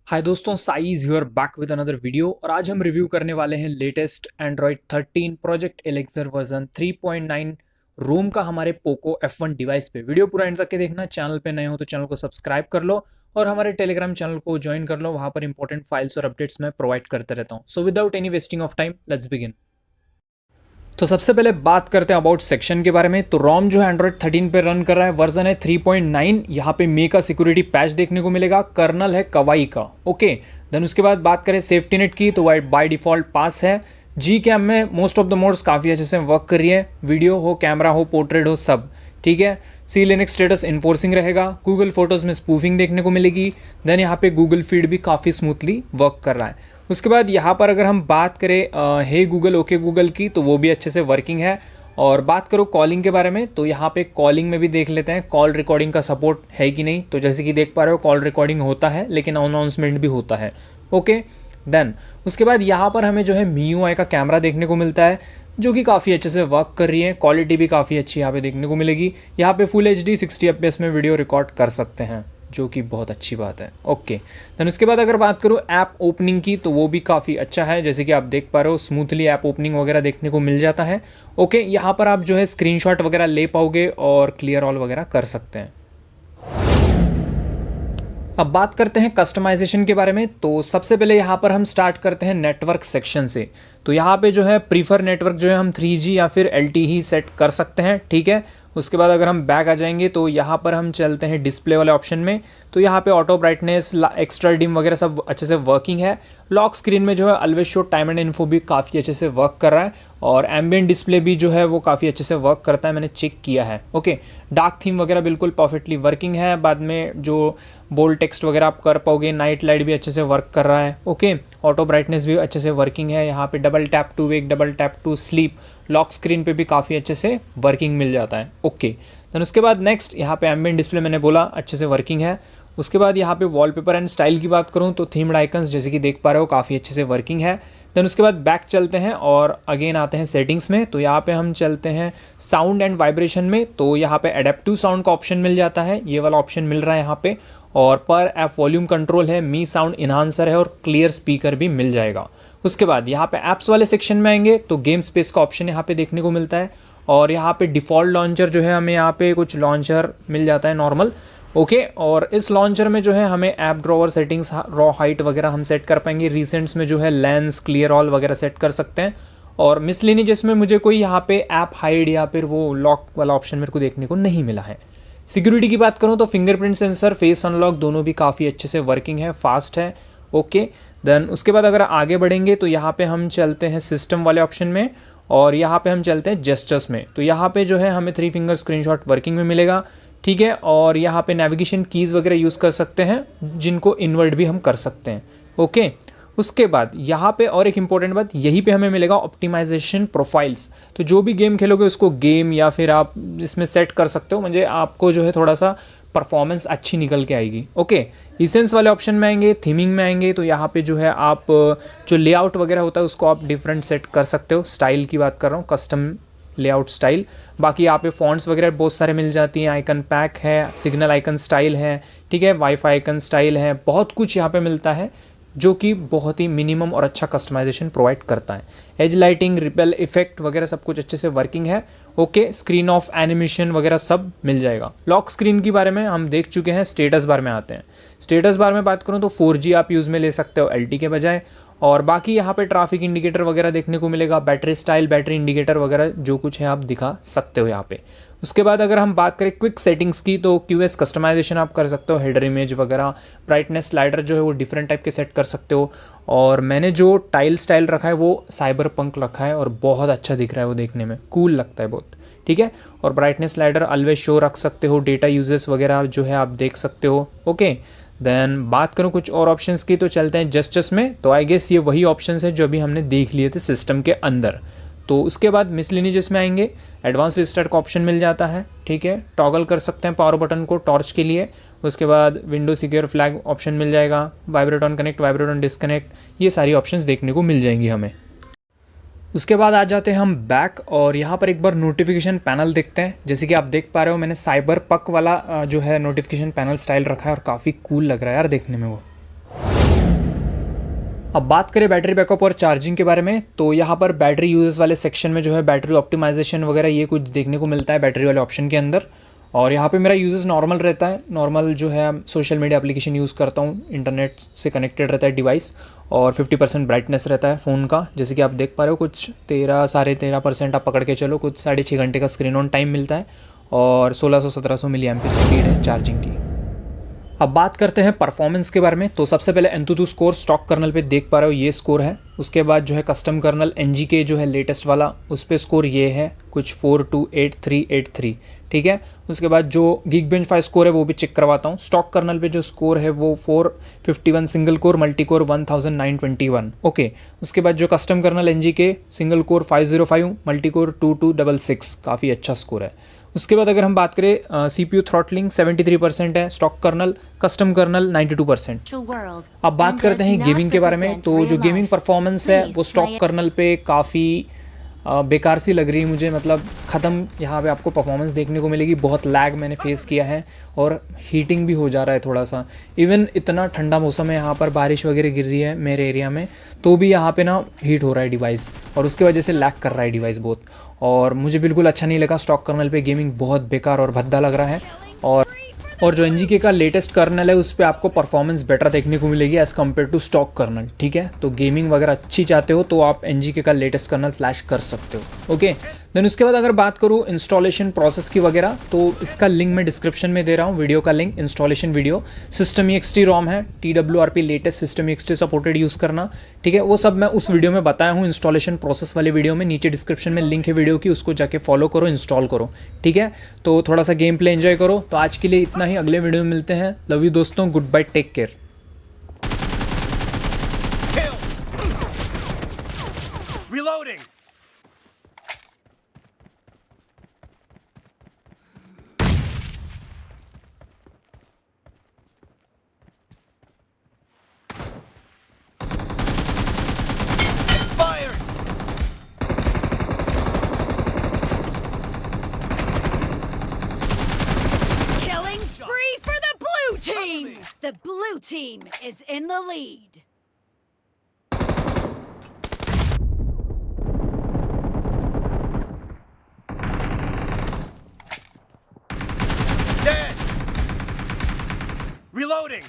हाय दोस्तों, size you're back with another video. और आज हम रिव्यू करने वाले हैं latest Android 13 project elixir version 3.9 रोम का हमारे पोको F1 डिवाइस पे। वीडियो पूरा एंड तक के देखना। चैनल पे नए हो तो चैनल को सब्सक्राइब कर लो और हमारे टेलीग्राम चैनल को ज्वाइन कर लो। वहाँ पर इंपॉर्टेंट फाइल्स और अपडेट्स मैं प्रोवाइड करते रहता हूँ। So without any wasting of time, let's begin. तो सबसे पहले बात करते हैं अबाउट सेक्शन के बारे में। तो रोम जो है एंड्रॉयड 13 पे रन कर रहा है, वर्जन है 3.9। यहाँ पे मे का सिक्योरिटी पैच देखने को मिलेगा, कर्नल है कवाई का। ओके, देन उसके बाद बात करें सेफ्टी नेट की, तो बाय डिफॉल्ट पास है। जी कैम में मोस्ट ऑफ द मोड्स काफ़ी अच्छे से वर्क कर रही है, वीडियो हो, कैमरा हो, पोर्ट्रेट हो, सब ठीक है। सी लिनक्स स्टेटस इन्फोर्सिंग रहेगा। गूगल फोटोज़ में स्पूफिंग देखने को मिलेगी। देन यहाँ पे गूगल फीड भी काफ़ी स्मूथली वर्क कर रहा है। उसके बाद यहाँ पर अगर हम बात करें हे गूगल, ओके गूगल की, तो वो भी अच्छे से वर्किंग है। और बात करो कॉलिंग के बारे में, तो यहाँ पे कॉलिंग में भी देख लेते हैं कॉल रिकॉर्डिंग का सपोर्ट है कि नहीं। तो जैसे कि देख पा रहे हो कॉल रिकॉर्डिंग होता है, लेकिन अनाउंसमेंट भी होता है। ओके, देन उसके बाद यहाँ पर हमें जो है MIUI का कैमरा देखने को मिलता है, जो कि काफ़ी अच्छे से वर्क कर रही है। क्वालिटी भी काफ़ी अच्छी यहाँ पे देखने को मिलेगी। यहाँ पे फुल HD 60 FPS में वीडियो रिकॉर्ड कर सकते हैं, जो कि बहुत अच्छी बात है। ओके, देन उसके बाद अगर बात करूँ ऐप ओपनिंग की, तो वो भी काफ़ी अच्छा है। जैसे कि आप देख पा रहे हो स्मूथली ऐप ओपनिंग वगैरह देखने को मिल जाता है। ओके, यहाँ पर आप जो है स्क्रीनशॉट वगैरह ले पाओगे और क्लियर ऑल वगैरह कर सकते हैं। अब बात करते हैं कस्टमाइजेशन के बारे में। तो सबसे पहले यहाँ पर हम स्टार्ट करते हैं नेटवर्क सेक्शन से। तो यहाँ पे जो है प्रीफर नेटवर्क जो है हम 3G या फिर LTE ही सेट कर सकते हैं, ठीक है। उसके बाद अगर हम बैक आ जाएंगे तो यहाँ पर हम चलते हैं डिस्प्ले वाले ऑप्शन में। तो यहाँ पे ऑटो ब्राइटनेस, एक्स्ट्रा डिम वगैरह सब अच्छे से वर्किंग है। लॉक स्क्रीन में जो है always show time and info भी काफ़ी अच्छे से वर्क कर रहा है। और एम्बियंट डिस्प्ले भी जो है वो काफ़ी अच्छे से वर्क करता है, मैंने चेक किया है। ओके, डार्क थीम वगैरह बिल्कुल परफेक्टली वर्किंग है। बाद में जो बोल्ड टेक्स्ट वगैरह आप कर पाओगे। नाइट लाइट भी अच्छे से वर्क कर रहा है। ओके, ऑटो ब्राइटनेस भी अच्छे से वर्किंग है। यहाँ पे double tap to wake, double tap to sleep, lock screen पे भी काफ़ी अच्छे से वर्किंग मिल जाता है। ओके, देन उसके बाद नेक्स्ट यहाँ पे एम्बियंट डिस्प्ले मैंने बोला अच्छे से वर्किंग है। उसके बाद यहाँ पे वॉलपेपर एंड स्टाइल की बात करूँ तो थीम्ड आइकन्स जैसे कि देख पा रहे हो काफ़ी अच्छे से वर्किंग है। देन उसके बाद बैक चलते हैं और अगेन आते हैं सेटिंग्स में। तो यहाँ पे हम चलते हैं साउंड एंड वाइब्रेशन में। तो यहाँ पे एडेप्टिव साउंड का ऑप्शन मिल जाता है, ये वाला ऑप्शन मिल रहा है यहाँ पे। और पर ऐप वॉल्यूम कंट्रोल है, मी साउंड इन्हांसर है और क्लियर स्पीकर भी मिल जाएगा। उसके बाद यहाँ पे ऐप्स वाले सेक्शन में आएंगे तो गेम स्पेस का ऑप्शन यहाँ पे देखने को मिलता है। और यहाँ पे डिफ़ॉल्ट लॉन्चर जो है, हमें यहाँ पे कुछ लॉन्चर मिल जाता है नॉर्मल। ओके, और इस लॉन्चर में जो है हमें app drawer settings, raw height वगैरह हम सेट कर पाएंगे। रिसेंट्स में जो है लेंस, क्लियर ऑल वगैरह सेट कर सकते हैं। और मिसलिनियस में मुझे कोई यहाँ पे ऐप हाइड या फिर वो लॉक वाला ऑप्शन मेरे को देखने को नहीं मिला है। सिक्योरिटी की बात करूँ तो फिंगरप्रिंट सेंसर, फेस अनलॉक दोनों भी काफ़ी अच्छे से वर्किंग है, फास्ट है। ओके, देन उसके बाद अगर आगे बढ़ेंगे तो यहाँ पे हम चलते हैं सिस्टम वाले ऑप्शन में। और यहाँ पे हम चलते हैं जेस्चर्स में। तो यहाँ पे जो है हमें 3 फिंगर स्क्रीनशॉट वर्किंग में मिलेगा, ठीक है। और यहाँ पे नेविगेशन कीज़ वगैरह यूज़ कर सकते हैं, जिनको इन्वर्ट भी हम कर सकते हैं। ओके, उसके बाद यहाँ पे और एक इंपॉर्टेंट बात, यहीं पे हमें मिलेगा ऑप्टिमाइजेशन प्रोफाइल्स। तो जो भी गेम खेलोगे उसको गेम या फिर आप इसमें सेट कर सकते हो, मुझे आपको जो है थोड़ा सा परफॉर्मेंस अच्छी निकल के आएगी। ओके, इसेंस वाले ऑप्शन में आएंगे, थीमिंग में आएंगे तो यहाँ पे जो है आप जो लेआउट वगैरह होता है उसको आप डिफरेंट सेट कर सकते हो। स्टाइल की बात कर रहा हूँ, कस्टम लेआउट स्टाइल। बाकी यहाँ पे फॉन्ट्स वगैरह बहुत सारे मिल जाती हैं, आइकन पैक है, सिग्नल आइकन स्टाइल है, ठीक है, वाईफाई आइकन स्टाइल है, बहुत कुछ यहाँ पे मिलता है जो कि बहुत ही मिनिमम और अच्छा कस्टमाइजेशन प्रोवाइड करता है। एज लाइटिंग, रिपेल इफेक्ट वगैरह सब कुछ अच्छे से वर्किंग है। ओके, स्क्रीन ऑफ एनिमेशन वगैरह सब मिल जाएगा। लॉक स्क्रीन के बारे में हम देख चुके हैं, स्टेटस बार में आते हैं। स्टेटस बार में बात करूँ तो 4G आप यूज़ में ले सकते हो LTE के बजाय। और बाकी यहाँ पे ट्रैफिक इंडिकेटर वगैरह देखने को मिलेगा, बैटरी स्टाइल, बैटरी इंडिकेटर वगैरह जो कुछ है आप दिखा सकते हो यहाँ पे। उसके बाद अगर हम बात करें क्विक सेटिंग्स की तो QS कस्टमाइजेशन आप कर सकते हो, हेडर इमेज वगैरह, ब्राइटनेस स्लाइडर जो है वो डिफरेंट टाइप के सेट कर सकते हो। और मैंने जो टाइल स्टाइल रखा है वो साइबर पंक रखा है और बहुत अच्छा दिख रहा है, वो देखने में कूल लगता है बहुत, ठीक है। और ब्राइटनेस स्लाइडर ऑलवेज शो रख सकते हो, डेटा यूजेस वगैरह जो है आप देख सकते हो। ओके, देन बात करूँ कुछ और ऑप्शंस की तो चलते हैं जेस्चर्स में। तो आई गेस ये वही ऑप्शंस है जो अभी हमने देख लिए थे सिस्टम के अंदर। तो उसके बाद मिसलिनियस में आएंगे, एडवांस रिस्टार्ट का ऑप्शन मिल जाता है, ठीक है। टॉगल कर सकते हैं पावर बटन को टॉर्च के लिए। उसके बाद विंडो सिक्योर फ्लैग ऑप्शन मिल जाएगा, vibrate on connect, vibrate on disconnect, ये सारी ऑप्शंस देखने को मिल जाएंगी हमें। उसके बाद आ जाते हैं हम बैक और यहाँ पर एक बार नोटिफिकेशन पैनल देखते हैं। जैसे कि आप देख पा रहे हो मैंने साइबर पक वाला जो है नोटिफिकेशन पैनल स्टाइल रखा है और काफ़ी कूल लग रहा है यार देखने में वो। अब बात करें बैटरी बैकअप और चार्जिंग के बारे में, तो यहाँ पर बैटरी यूजेस वाले सेक्शन में जो है बैटरी ऑप्टिमाइजेशन वगैरह ये कुछ देखने को मिलता है बैटरी वाले ऑप्शन के अंदर। और यहाँ पे मेरा यूजेस नॉर्मल रहता है, नॉर्मल जो है सोशल मीडिया एप्लीकेशन यूज़ करता हूँ, इंटरनेट से कनेक्टेड रहता है डिवाइस, और 50% ब्राइटनेस रहता है फ़ोन का, जैसे कि आप देख पा रहे हो कुछ 13-13.5% आप पकड़ के चलो, कुछ 6.5 घंटे का स्क्रीन ऑन टाइम मिलता है, और 1600-1700 मिली एम्पीयर स्पीड है चार्जिंग की। अब बात करते हैं परफॉर्मेंस के बारे में, तो सबसे पहले एंथुतु स्कोर स्टॉक कर्नल पे देख पा रहे हो ये स्कोर है। उसके बाद जो है कस्टम कर्नल एनजीके जो है लेटेस्ट वाला, उस पे स्कोर ये है कुछ 428,383, ठीक है। उसके बाद जो Geekbench 5 स्कोर है वो भी चेक करवाता हूँ। स्टॉक कर्नल पे जो स्कोर है वो 451 single core multi core 1921, okay. उसके बाद जो custom kernel NGK single core 505 multi core 2266, काफ़ी अच्छा स्कोर है। उसके बाद अगर हम बात करें CPU थ्रॉटलिंग 73% है, स्टॉक कर्नल, कस्टम कर्नल 92%। अब बात करते हैं गेमिंग के बारे में, तो जो गेमिंग परफॉर्मेंस है वो स्टॉक कर्नल पे काफ़ी बेकार सी लग रही है मुझे, मतलब ख़त्म। यहाँ पे आपको परफॉर्मेंस देखने को मिलेगी, बहुत लैग मैंने फेस किया है, और हीटिंग भी हो जा रहा है थोड़ा सा। इवन इतना ठंडा मौसम है, यहाँ पर बारिश वगैरह गिर रही है मेरे एरिया में, तो भी यहाँ पे ना हीट हो रहा है डिवाइस, और उसकी वजह से लैग कर रहा है डिवाइस बहुत, और मुझे बिल्कुल अच्छा नहीं लगा। स्टॉक कर्नल पे गेमिंग बहुत बेकार और भद्दा लग रहा है। और जो एनजीके का लेटेस्ट कर्नल है उस पर आपको परफॉर्मेंस बेटर देखने को मिलेगी as compared to stock kernel, ठीक है। तो गेमिंग वगैरह अच्छी चाहते हो तो आप एनजीके का लेटेस्ट कर्नल फ्लैश कर सकते हो, ओके। देन उसके बाद अगर बात करूँ इंस्टॉलेशन प्रोसेस की वगैरह, तो इसका लिंक मैं डिस्क्रिप्शन में दे रहा हूँ, वीडियो का link, installation video. System.ext ROM है, TWRP latest System.ext supported use करना, ठीक है। वो सब मैं उस वीडियो में बताया हूँ, इंस्टॉलेशन प्रोसेस वाले वीडियो में, नीचे डिस्क्रिप्शन में लिंक है वीडियो की, उसको जाके फॉलो करो, इंस्टॉल करो, ठीक है। तो थोड़ा सा गेम प्ले एंजॉय करो। तो आज के लिए इतना ही, अगले वीडियो में मिलते हैं। लव यू दोस्तों, good bye, take care. Reloading! Expired! Killing spree for the blue team! The blue team is in the lead. Dead! Reloading!